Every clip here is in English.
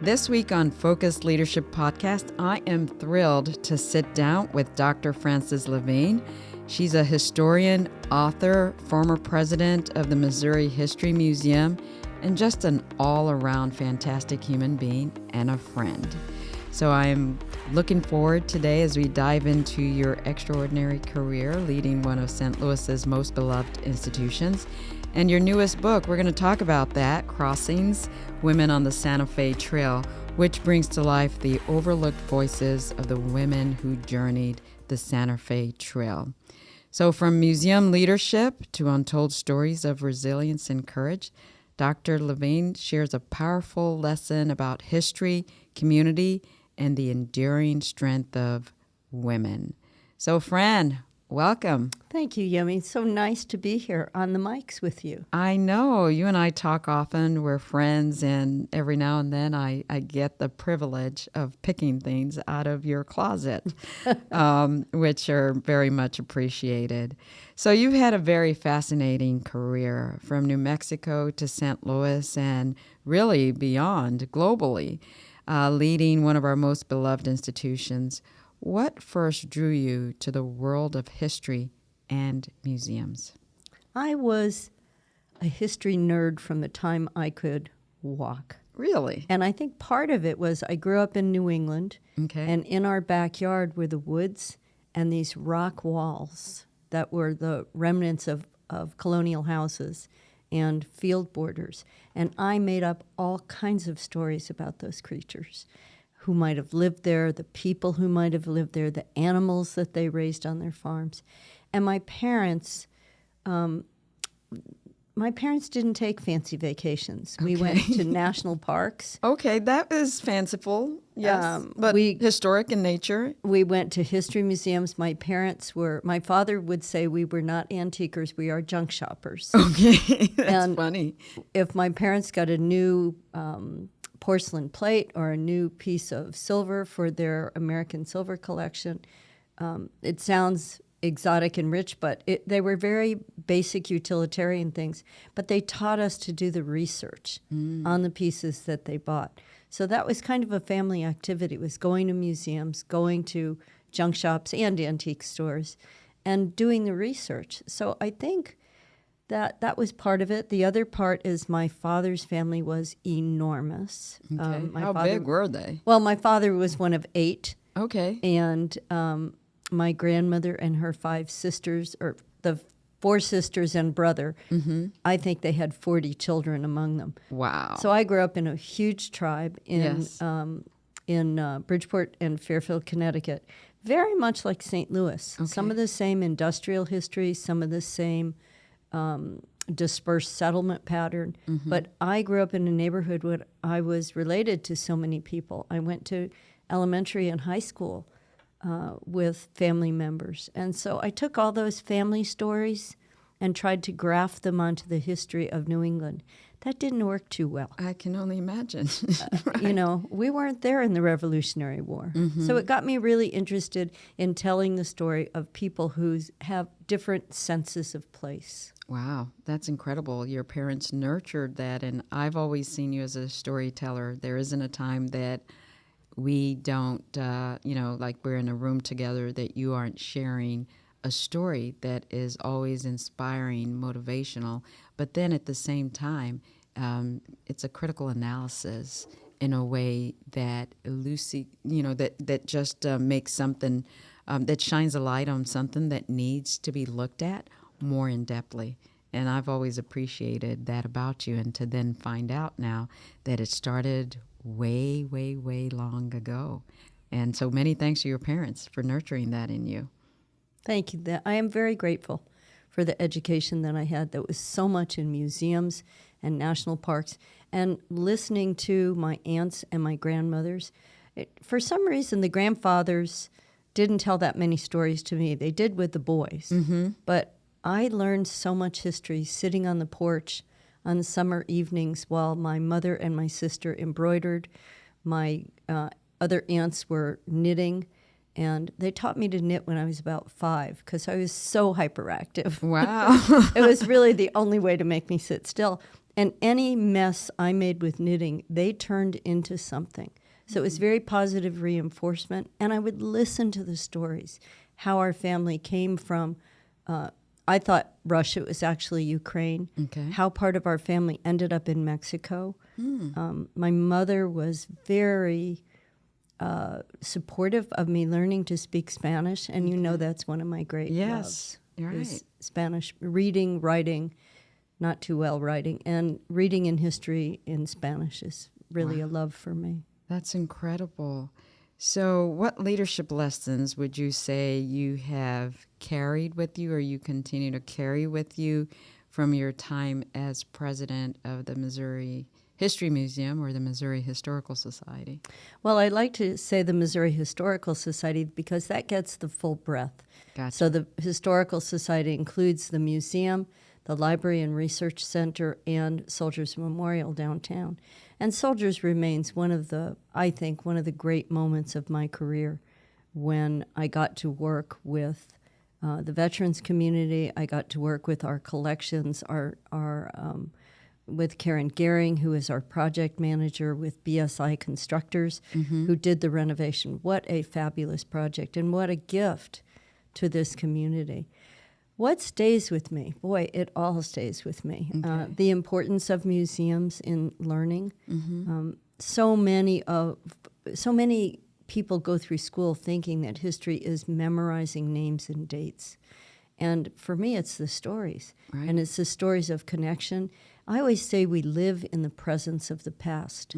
This week on Focused Leadership Podcast, I am thrilled to sit down with Dr. Frances Levine. She's a historian, author, former president of the Missouri History Museum, and just an all-around fantastic human being and a friend. So I'm looking forward today as we dive into your extraordinary career leading one of St. Louis's most beloved institutions. And your newest book, we're going to talk about that, Crossings, Women on the Santa Fe Trail, which brings to life the overlooked voices of the women who journeyed the Santa Fe Trail. So from museum leadership to untold stories of resilience and courage, Dr. Levine shares a powerful lesson about history, community, and the enduring strength of women. So, Fran, welcome. Thank you, Yumi. It's so nice to be here on the mics with you. I know. You and I talk often. We're friends, and every now and then I get the privilege of picking things out of your closet, which are very much appreciated. So you've had a very fascinating career from New Mexico to St. Louis and really beyond globally, leading one of our most beloved institutions. What first drew you to the world of history and museums? I was a history nerd from the time I could walk. Really? And I think part of it was I grew up in New England, and in our backyard were the woods and these rock walls that were the remnants of colonial houses and field borders. And I made up all kinds of stories about those creatures who might have lived there, the people who might have lived there, the animals that they raised on their farms. And my parents didn't take fancy vacations. We went to national parks. Okay, that is fanciful, yes, but historic in nature. We went to history museums. My father would say we were not antiquers, we are junk shoppers. Okay, that's funny. If my parents got a new porcelain plate or a new piece of silver for their American silver collection, it sounds exotic and rich, but they were very basic utilitarian things. But they taught us to do the research on the pieces that they bought. So that was kind of a family activity. It was going to museums, going to junk shops and antique stores, and doing the research. So I think that was part of it. The other part is my father's family was enormous. Okay. How big were they? Well, my father was one of 8. Okay. And my grandmother and her 5 sisters, or the 4 sisters and brother, I think they had 40 children among them. Wow. So I grew up in a huge tribe in Bridgeport and Fairfield, Connecticut, very much like St. Louis. Okay. Some of the same industrial history, some of the same dispersed settlement pattern. But I grew up in a neighborhood where I was related to so many people. I went to elementary and high school with family members. And so I took all those family stories and tried to graft them onto the history of New England. That didn't work too well. I can only imagine. Right. You know, we weren't there in the Revolutionary War. So it got me really interested in telling the story of people who have different senses of place. Wow, that's incredible. Your parents nurtured that, and I've always seen you as a storyteller. There isn't a time that we don't, like we're in a room together, that you aren't sharing a story that is always inspiring, motivational, but then at the same time, it's a critical analysis in a way that that just makes something, that shines a light on something that needs to be looked at more in-depthly. And I've always appreciated that about you, and to then find out now that it started way, way, way long ago. And so many thanks to your parents for nurturing that in you. Thank you. I am very grateful for the education that I had that was so much in museums and national parks. And listening to my aunts and my grandmothers, for some reason the grandfathers didn't tell that many stories to me. They did with the boys. But I learned so much history sitting on the porch on summer evenings while my mother and my sister embroidered. My other aunts were knitting, and they taught me to knit when I was about 5 because I was so hyperactive. Wow. It was really the only way to make me sit still. And any mess I made with knitting, they turned into something. So it was very positive reinforcement. And I would listen to the stories, how our family came from. I thought Russia was actually Ukraine. Okay. How part of our family ended up in Mexico. My mother was very supportive of me learning to speak Spanish. And you know that's one of my great loves. You're is right. Spanish, reading, writing, not too well writing, and reading in history in Spanish is really a love for me. That's incredible. So, what leadership lessons would you say you have carried with you or you continue to carry with you from your time as president of the Missouri History Museum or the Missouri Historical Society? Well, I like to say the Missouri Historical Society because that gets the full breadth. Gotcha. So the Historical Society includes the museum, the Library and Research Center, and Soldiers Memorial downtown. And Soldiers remains I think, one of the great moments of my career when I got to work with the veterans community. I got to work with our collections, with Karen Gehring, who is our project manager with BSI Constructors, who did the renovation. What a fabulous project, and what a gift to this community. What stays with me? Boy, it all stays with me. Okay. The importance of museums in learning. So many people go through school thinking that history is memorizing names and dates. And for me, it's the stories. Right. And it's the stories of connection. I always say we live in the presence of the past.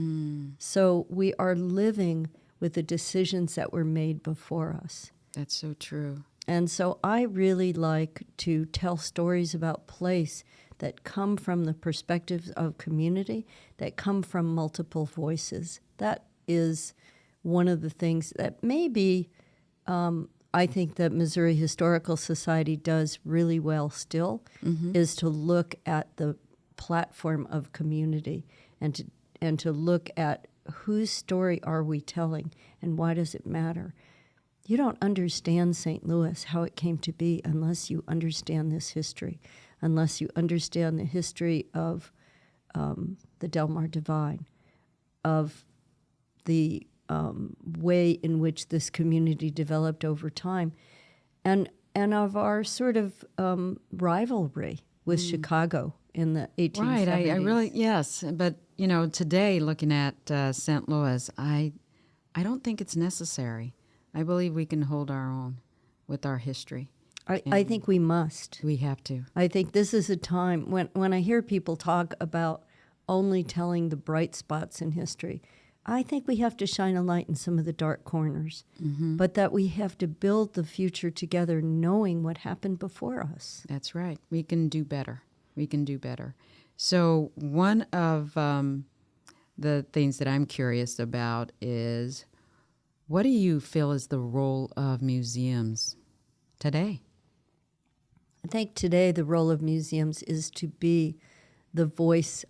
So we are living with the decisions that were made before us. That's so true. And so I really like to tell stories about place that come from the perspectives of community, that come from multiple voices. That is one of the things that maybe I think that Missouri Historical Society does really well still, is to look at the platform of community and to look at whose story are we telling and why does it matter. You don't understand St. Louis, how it came to be, unless you understand this history, unless you understand the history of the Delmar Divine, of the way in which this community developed over time, and of our sort of rivalry with Chicago in the 1870s. Right, I really, yes. But, today, looking at St. Louis, I don't think it's necessary. I believe we can hold our own with our history. I think we must. We have to. I think this is a time when I hear people talk about only telling the bright spots in history, I think we have to shine a light in some of the dark corners, but that we have to build the future together knowing what happened before us. That's right. We can do better. We can do better. So one of the things that I'm curious about is, what do you feel is the role of museums today? I think today the role of museums is to be the voice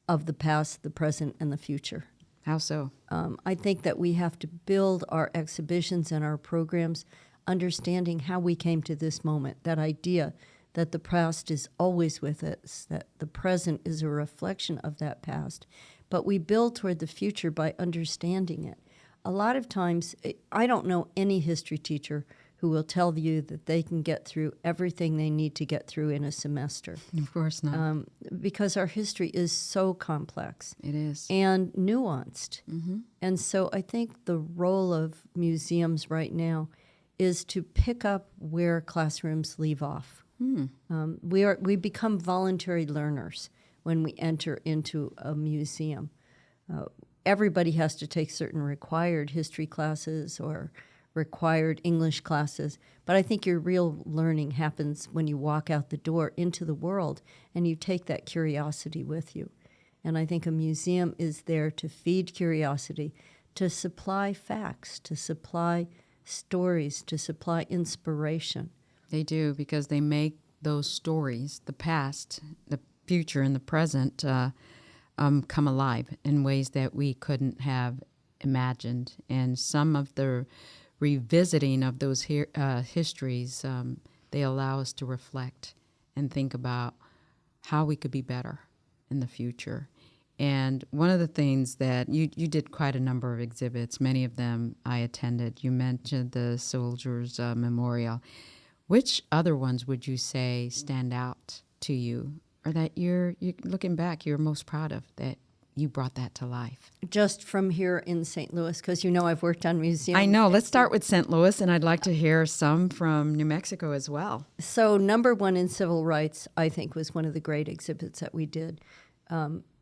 of the past, the present, and the future. How so? I think that we have to build our exhibitions and our programs understanding how we came to this moment, that idea that the past is always with us, that the present is a reflection of that past, but we build toward the future by understanding it. A lot of times, I don't know any history teacher who will tell you that they can get through everything they need to get through in a semester. Of course not. Because our history is so complex. It is. And nuanced. And so I think the role of museums right now is to pick up where classrooms leave off. We become voluntary learners when we enter into a museum. Everybody has to take certain required history classes or required English classes, but I think your real learning happens when you walk out the door into the world and you take that curiosity with you. And I think a museum is there to feed curiosity, to supply facts, to supply stories, to supply inspiration. They do, because they make those stories, the past, the future, and the present, come alive in ways that we couldn't have imagined. And some of the revisiting of those histories, they allow us to reflect and think about how we could be better in the future. And one of the things that you did quite a number of exhibits, many of them I attended. You mentioned the Soldiers Memorial. Which other ones would you say stand out to you, or that you're looking back, you're most proud of, that you brought that to life? Just from here in St. Louis, because I've worked on museums. I know. Let's start with St. Louis, and I'd like to hear some from New Mexico as well. So number one in civil rights, I think, was one of the great exhibits that we did.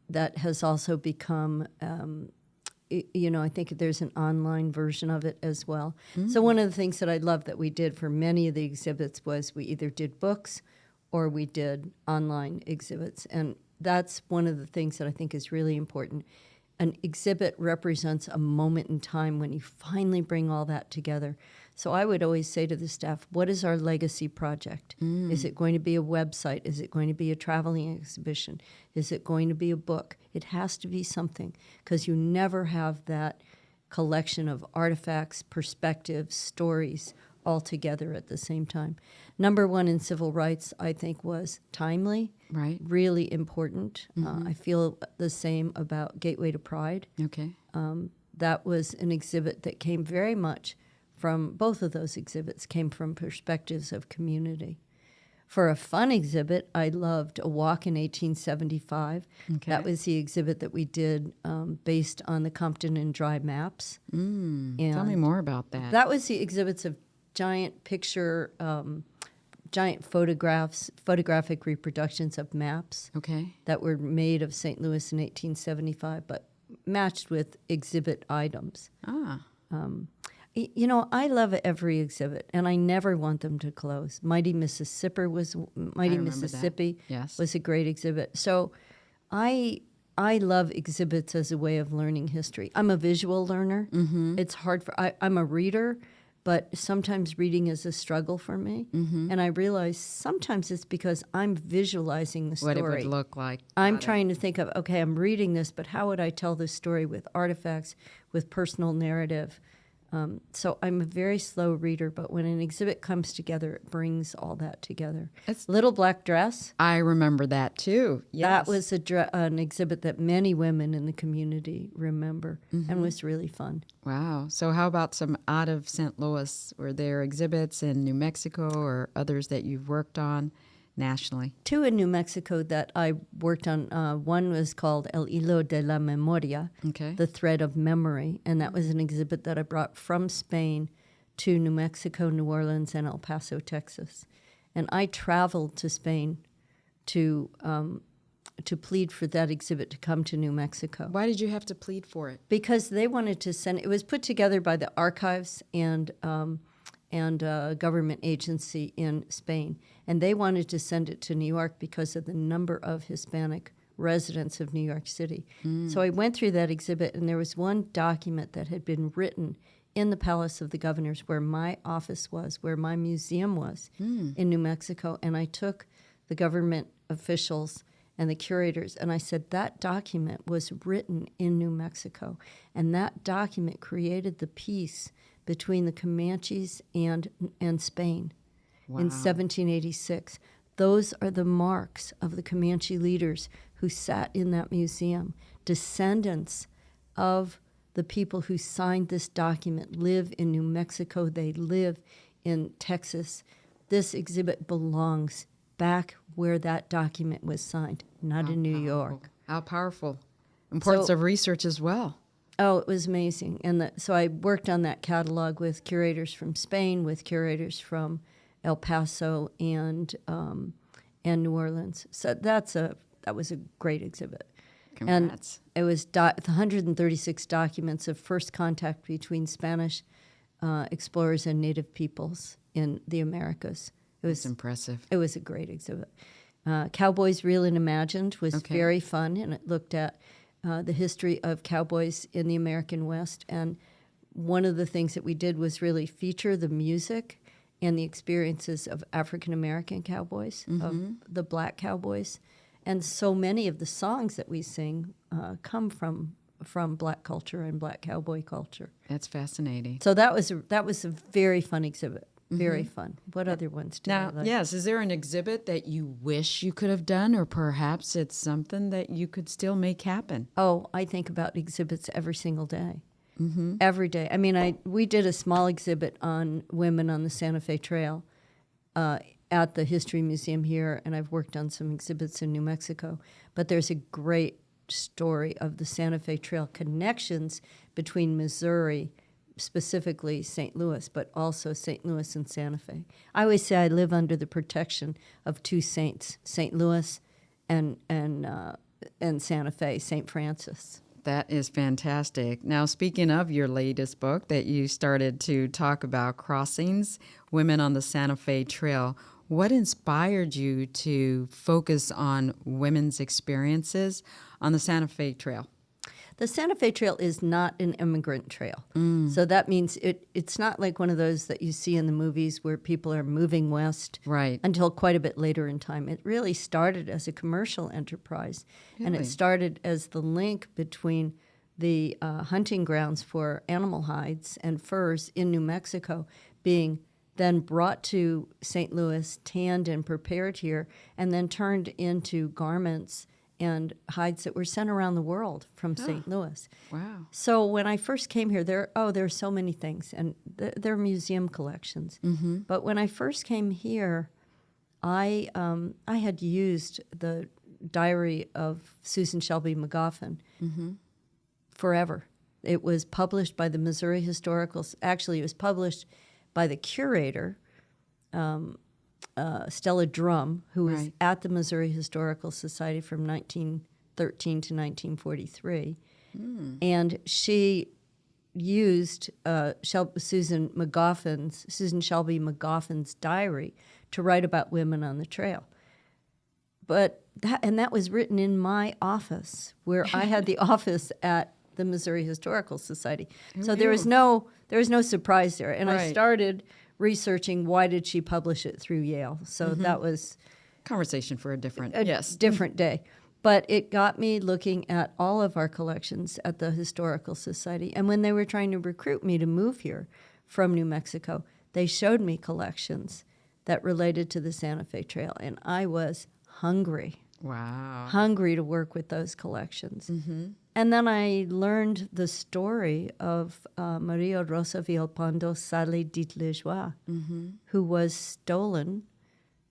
That has also become, I think there's an online version of it as well. So one of the things that I love that we did for many of the exhibits was we either did books or we did online exhibits. And that's one of the things that I think is really important. An exhibit represents a moment in time when you finally bring all that together. So I would always say to the staff, what is our legacy project? Is it going to be a website? Is it going to be a traveling exhibition? Is it going to be a book? It has to be something, because you never have that collection of artifacts, perspectives, stories all together at the same time. Number one in civil rights, I think, was timely, Right. really important. I feel the same about Gateway to Pride. Okay. That was an exhibit that came very much from, both of those exhibits came from perspectives of community. For a fun exhibit, I loved A Walk in 1875. Okay. That was the exhibit that we did based on the Compton and Dry maps. Tell me more about that. That was the exhibits of giant photographic reproductions of maps Okay. that were made of St. Louis in 1875, but matched with exhibit items. I love every exhibit, and I never want them to close. Mighty Mississippi was Yes. was a great exhibit. So I love exhibits as a way of learning history. I'm a visual learner. It's hard I'm a reader, but sometimes reading is a struggle for me. And I realize sometimes it's because I'm visualizing the story. What it would look like. I'm Got it. trying to think of, okay, I'm reading this, but how would I tell this story with artifacts, with personal narrative? So I'm a very slow reader, but when an exhibit comes together, it brings all that together. Little Black Dress. I remember that too. Yes. That was an exhibit that many women in the community remember and was really fun. Wow. So how about some out of St. Louis? Were there exhibits in New Mexico or others that you've worked on nationally? Two in New Mexico that I worked on. One was called El Hilo de la Memoria, Okay. the thread of memory, and that was an exhibit that I brought from Spain to New Mexico, New Orleans, and El Paso, Texas. And I traveled to Spain to plead for that exhibit to come to New Mexico. Why did you have to plead for it? Because they wanted to send it. Was put together by the archives and a government agency in Spain, and they wanted to send it to New York because of the number of Hispanic residents of New York City. So I went through that exhibit, and there was one document that had been written in the Palace of the Governors, where my office was, where my museum was in New Mexico, and I took the government officials and the curators, and I said, that document was written in New Mexico, and that document created the peace between the Comanches and Spain in 1786. Those are the marks of the Comanche leaders who sat in that museum. Descendants of the people who signed this document live in New Mexico. They live in Texas. This exhibit belongs back where that document was signed, not in New York. How powerful. Importance of research as well. Oh, it was amazing. And so I worked on that catalog with curators from Spain, with curators from El Paso and New Orleans. So that was a great exhibit. Congrats. And it was 136 documents of first contact between Spanish explorers and native peoples in the Americas. It was impressive. It was a great exhibit. Cowboys Real and Imagined was very fun, and it looked at the history of cowboys in the American West. And one of the things that we did was really feature the music and the experiences of African American cowboys, of the black cowboys. And so many of the songs that we sing come from black culture and black cowboy culture. That's fascinating. So that was a very fun exhibit. Very fun. What other ones do I Now, like? yes, is there an exhibit that you wish you could have done, or perhaps it's something that you could still make happen? Oh, I think about exhibits every single day. Every day. I mean, we did a small exhibit on women on the Santa Fe Trail at the History Museum here, and I've worked on some exhibits in New Mexico. But there's a great story of the Santa Fe Trail connections between Missouri, specifically St. Louis, but also St. Louis and Santa Fe. I always say I live under the protection of two saints, St. Louis and Santa Fe, St. Francis. That is fantastic. Now, speaking of your latest book that you started to talk about, Crossings, Women on the Santa Fe Trail, what inspired you to focus on women's experiences on the Santa Fe Trail? The Santa Fe Trail is not an immigrant trail. So that means it's not like one of those that you see in the movies where people are moving west Right. until quite a bit later in time. It really started as a commercial enterprise, and Really? it started as the link between the hunting grounds for animal hides and furs in New Mexico being then brought to St. Louis, tanned and prepared here, and then turned into garments and hides that were sent around the world from St. Louis. Wow. So when I first came here, there are so many things, and they're museum collections. But when I first came here, I had used the diary of Susan Shelby McGoffin forever. It was published by the Missouri Historical. Actually, it was published by the curator, Stella Drum, who was Right. at the Missouri Historical Society from 1913 to 1943. And she used Susan Shelby McGoffin's diary to write about women on the trail. But that was written in my office, where I had the office at the Missouri Historical Society. So there was no surprise there. And I Right. started researching why did she publish it through Yale. So that was Conversation for a different, a yes. different day. But it got me looking at all of our collections at the Historical Society. And when they were trying to recruit me to move here from New Mexico, they showed me collections that related to the Santa Fe Trail. And I was hungry to work with those collections. And then I learned the story of Maria Rosa Villalpando Sale d'Itlejoie, who was stolen,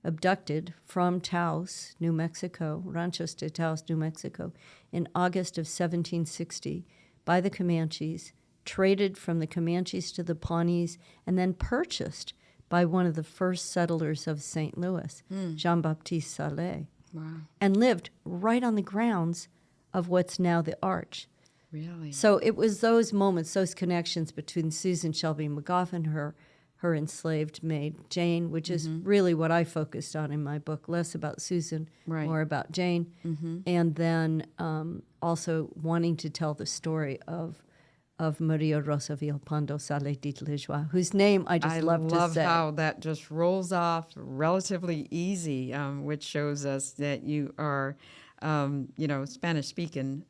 abducted from Taos, New Mexico, Ranchos de Taos, New Mexico, in August of 1760 by the Comanches, traded from the Comanches to the Pawnees, and then purchased by one of the first settlers of St. Louis, Jean-Baptiste Salé, and lived right on the grounds of what's now the Arch. Really? So it was those moments, those connections between Susan Shelby McGoffin, her enslaved maid, Jane, which is really what I focused on in my book, less about Susan, Right. more about Jane, and then also wanting to tell the story of Maria Rosa Villalpando Sale d'Itlejoie, whose name I just love to say. I love how that just rolls off relatively easy, which shows us that you are, Spanish-speaking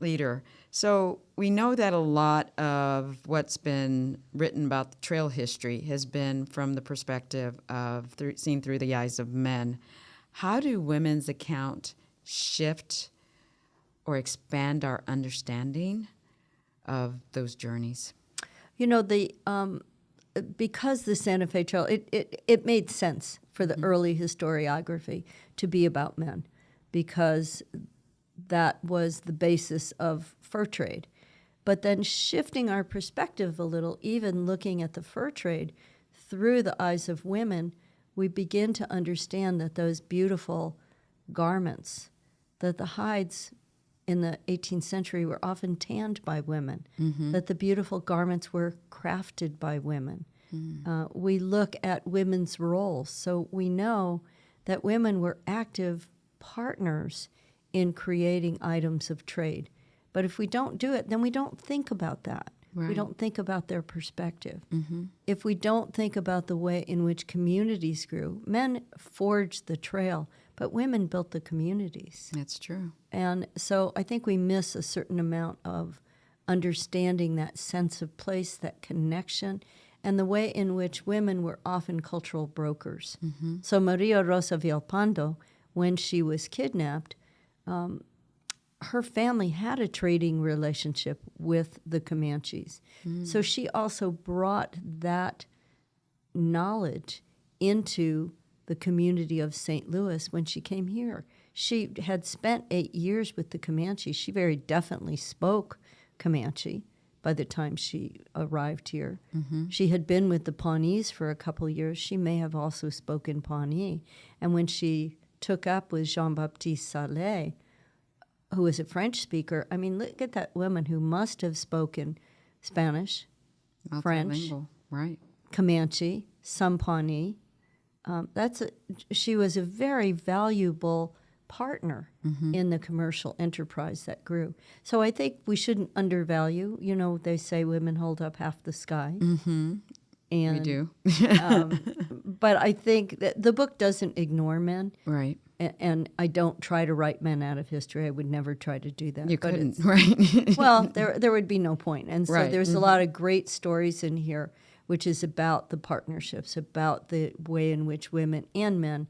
leader. So we know that a lot of what's been written about the trail history has been from the perspective of seen through the eyes of men. How do women's account shift or expand our understanding of those journeys? You know, because the Santa Fe Trail, it made sense for the early historiography to be about men, because that was the basis of fur trade. But then shifting our perspective a little, even looking at the fur trade through the eyes of women, we begin to understand that those beautiful garments, that the hides in the 18th century were often tanned by women, that the beautiful garments were crafted by women. We look at women's roles, so we know that women were active partners in creating items of trade. But if we don't do it, then we don't think about that. Right. We don't think about their perspective. If we don't think about the way in which communities grew, men forged the trail, but women built the communities. That's true. And so I think we miss a certain amount of understanding that sense of place, that connection, and the way in which women were often cultural brokers. So Maria Rosa Villalpando, when she was kidnapped, her family had a trading relationship with the Comanches. So she also brought that knowledge into the community of St. Louis when she came here. She had spent 8 years with the Comanches. She very definitely spoke Comanche by the time she arrived here. She had been with the Pawnees for a couple of years. She may have also spoken Pawnee. And when she took up with Jean-Baptiste Salé, who was a French speaker, I mean, look at that woman who must have spoken Spanish, French, Multilingual, right. Comanche, some Pawnee. She was a very valuable partner in the commercial enterprise that grew. So I think we shouldn't undervalue. You know, they say women hold up half the sky. And, We do. but I think that the book doesn't ignore men. Right. And I don't try to write men out of history. I would never try to do that. You but couldn't, right? well, there would be no point. And so Right. there's a lot of great stories in here, which is about the partnerships, about the way in which women and men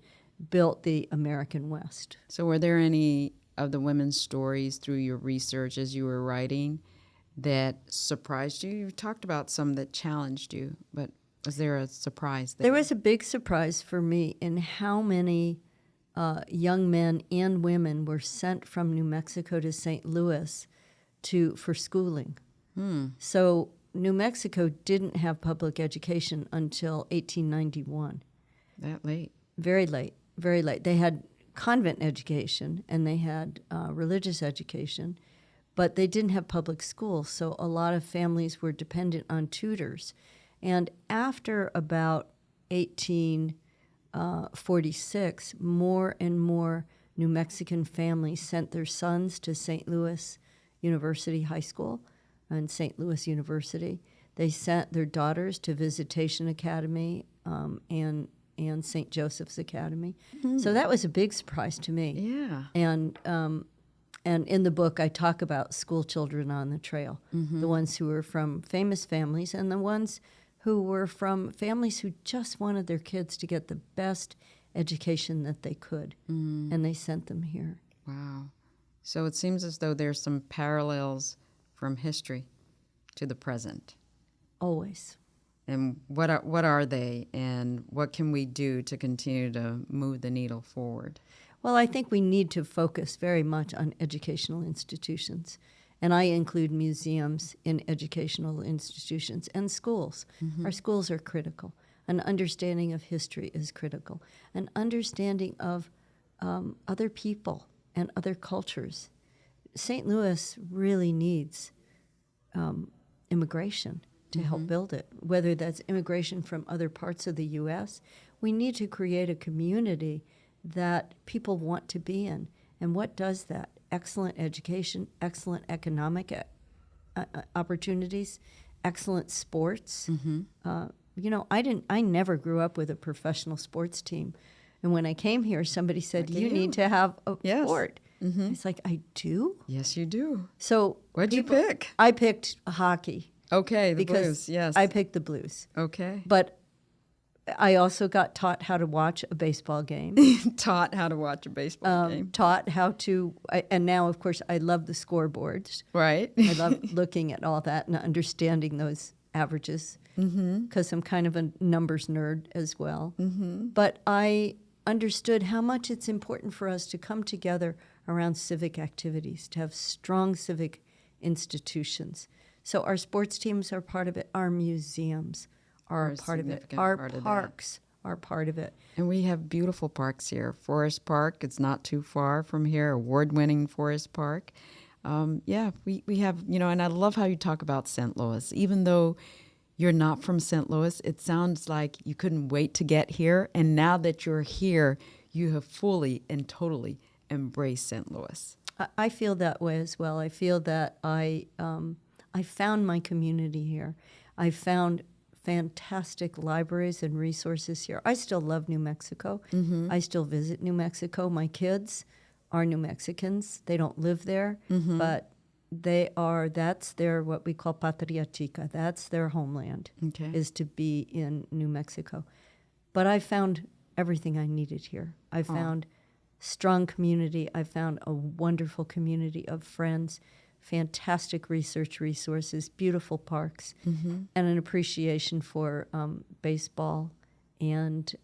built the American West. So were there any of the women's stories through your research as you were writing that surprised you? You talked about some that challenged you, but was there a surprise there? There was a big surprise for me in how many young men and women were sent from New Mexico to St. Louis for schooling. So New Mexico didn't have public education until 1891. That late. Very late, very late. They had convent education and they had religious education, but they didn't have public schools, so a lot of families were dependent on tutors. And after about 1846, more and more New Mexican families sent their sons to St. Louis University High School and St. Louis University. They sent their daughters to Visitation Academy and St. Joseph's Academy. So that was a big surprise to me. Yeah. And in the book, I talk about school children on the trail, the ones who were from famous families and the ones who were from families who just wanted their kids to get the best education that they could, and they sent them here. Wow. So it seems as though there's some parallels from history to the present. Always. And what are they, and what can we do to continue to move the needle forward? Well, I think we need to focus very much on educational institutions. And I include museums in educational institutions and schools. Our schools are critical. An understanding of history is critical. An understanding of other people and other cultures. St. Louis really needs immigration to help build it, whether that's immigration from other parts of the U.S. We need to create a community that people want to be in. And what does that? Excellent education, excellent economic opportunities, excellent sports. You know, I never grew up with a professional sports team. And when I came here, somebody said, you need to have a sport. It's like, I do? Yes, you do. So What'd you pick? I picked hockey. Okay, the because Blues, yes. I picked the Blues. Okay. But I also got taught how to watch a baseball game. Taught how to watch a baseball game. Taught how to, and now, of course, I love the scoreboards. Right. I love looking at all that and understanding those averages because I'm kind of a numbers nerd as well. But I understood how much it's important for us to come together around civic activities, to have strong civic institutions. So our sports teams are part of it. Our museums are a part of it. Our parks are part of it. And we have beautiful parks here. Forest Park, it's not too far from here, award-winning Forest Park. We have, and I love how you talk about St. Louis. Even though you're not from St. Louis, it sounds like you couldn't wait to get here. And now that you're here, you have fully and totally embraced St. Louis. I feel that way as well. I feel that I found my community here. I found fantastic libraries and resources here. I still love New Mexico. I still visit New Mexico. My kids are New Mexicans. They don't live there, but that's their, what we call patria chica. That's their homeland, Okay. is to be in New Mexico. But I found everything I needed here. I found strong community. I found a wonderful community of friends, fantastic research resources, beautiful parks, and an appreciation for baseball and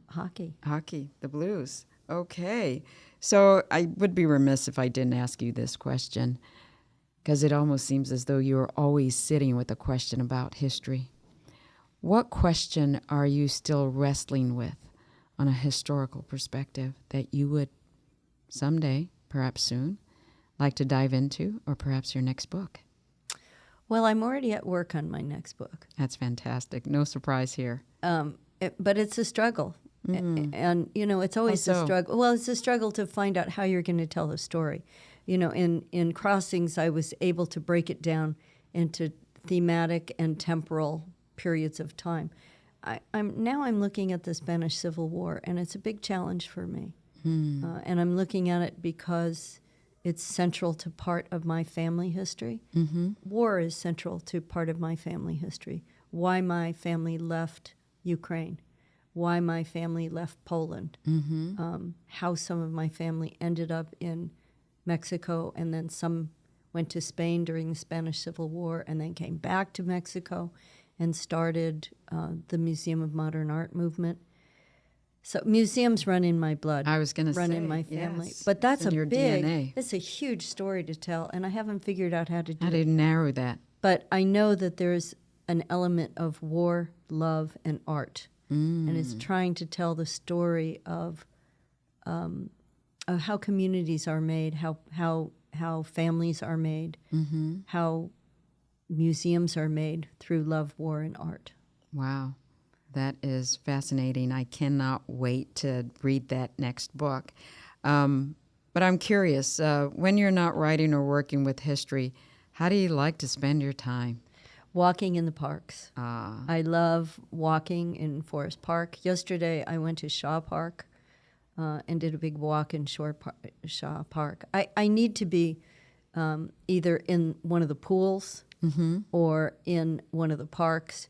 hockey. Hockey, the Blues. Okay. So I would be remiss if I didn't ask you this question, because it almost seems as though you're always sitting with a question about history. What question are you still wrestling with on a historical perspective that you would someday, perhaps soon, like to dive into, or perhaps your next book? Well, I'm already at work on my next book. That's fantastic. No surprise here. But it's a struggle. And, it's always How so? a struggle. Well, it's a struggle to find out how you're going to tell the story. In Crossings, I was able to break it down into thematic and temporal periods of time. I'm looking at the Spanish Civil War, and it's a big challenge for me. And I'm looking at it because it's central to part of my family history. War is central to part of my family history. Why my family left Ukraine, why my family left Poland, how some of my family ended up in Mexico, and then some went to Spain during the Spanish Civil War and then came back to Mexico and started the Museum of Modern Art movement. So museums run in my blood. I was going to say, run in my family. yes, But that's in a your big, DNA. it's a huge story to tell, and I haven't figured out how to do How it. do you narrow that? But I know that there's an element of war, love, and art. And it's trying to tell the story of how communities are made, how families are made, how museums are made through love, war, and art. Wow. That is fascinating. I cannot wait to read that next book. But I'm curious, when you're not writing or working with history, how do you like to spend your time? Walking in the parks. I love walking in Forest Park. Yesterday, I went to Shaw Park and did a big walk in Shaw Park. I need to be either in one of the pools or in one of the parks.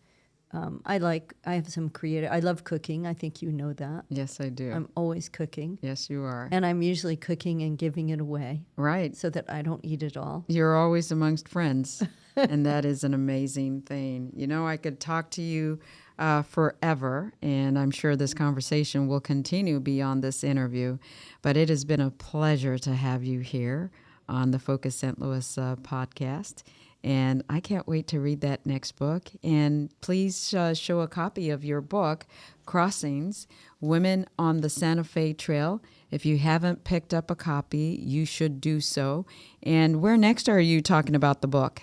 I have some creative. I love cooking. I think you know that. Yes, I do. I'm always cooking. Yes, you are. And I'm usually cooking and giving it away Right. so that I don't eat it all. You're always amongst friends, and that is an amazing thing. I could talk to you forever, and I'm sure this conversation will continue beyond this interview, but it has been a pleasure to have you here on the Focus St. Louis podcast. And I can't wait to read that next book. And please show a copy of your book, Crossings, Women on the Santa Fe Trail. If you haven't picked up a copy, you should do so. And where next are you talking about the book?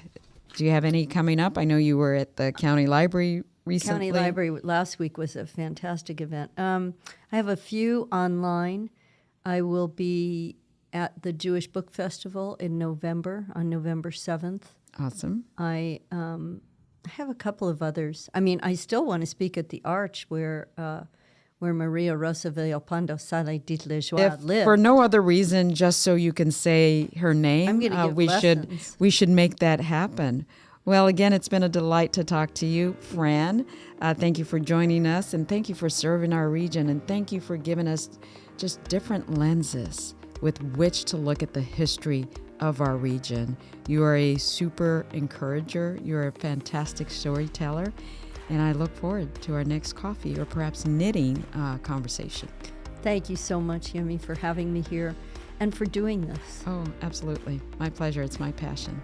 Do you have any coming up? I know you were at the County Library recently. County Library last week was a fantastic event. I have a few online. I will be at the Jewish Book Festival in November, on November 7th. Awesome. I have a couple of others. I mean, I still want to speak at the Arch where Maria Rosa Villalpando Sala d'Itlejoie lived. For no other reason, just so you can say her name, I'm gonna give lessons. we should make that happen. Well, again, it's been a delight to talk to you, Fran. Thank you for joining us, and thank you for serving our region, and thank you for giving us just different lenses with which to look at the history of our region. You are a super encourager. You're a fantastic storyteller. And I look forward to our next coffee or perhaps knitting conversation. Thank you so much, Yemi, for having me here and for doing this. Oh, absolutely. My pleasure. It's my passion.